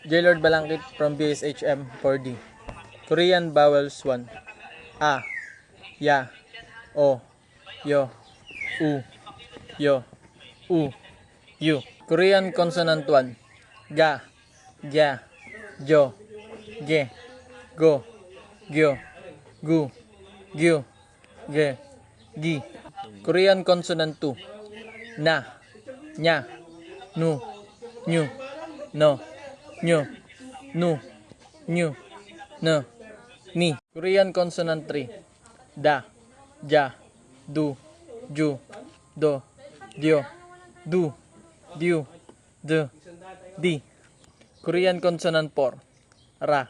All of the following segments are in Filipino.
Jaylord Balangkit from BSHM 4D. Korean vowels 1. A, ya, o, yo, u, yo, u, yu. Korean consonant 1. Ga, gya, jo, ge, go, gyo, gu, gyu, ge, gi. Korean consonant 2. Na, nya, nu, nyu, no, nyo, nu, nyu, no, ni. Korean consonant 3. Da, ja, du, ju, do, dio, du, diu, de, di. Korean consonant 4. Ra,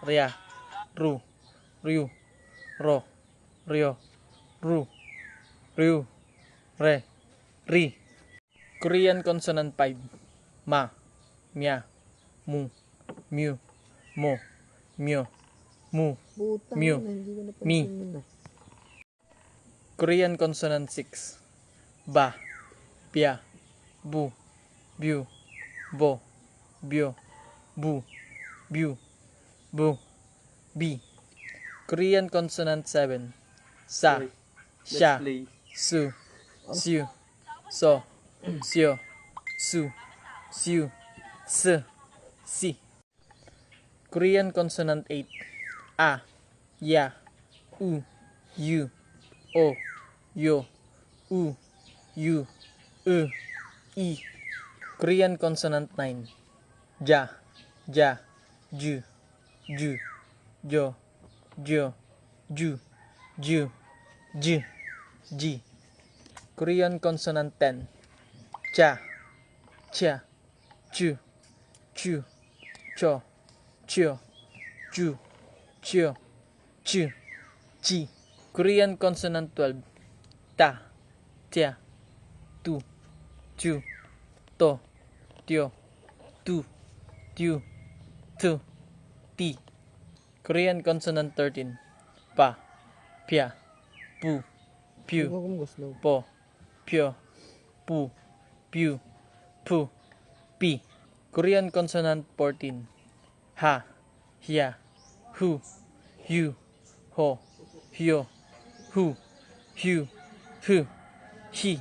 ria, ru, ryu, ro, ryo, ru, ryu, re, ri. Korean consonant 5. Ma, mya, mu, myu, mo, myo, mu, myu, mi. Korean consonant 6. Ba, pya, bu, byu, bo, byo, bu, byu, bu, bi. Korean consonant 7. Sa, sha, su, siu, so, syo, su, siu, se, si. Korean consonant 8. A, ya, u, yu, o, yo, u, yu, i. Korean consonant 9. Ja, ja, ju, ju, jo, jo, ju, ju, j, ji. Korean consonant 10. Cha, cha, chu, chu, cho, chyo, chu, chyo, chu, chi. Korean consonant 12. Ta, tia, tu, chu, to, tyo, tu, tyu, tu, ti. Korean consonant 13. Pa, pya, pu, pyu, po, pyo, pu, pyu, pu, pi. Korean consonant 14. Ha, hya, hu, hyu, ho, hyo, hu, hyu, hu, hi.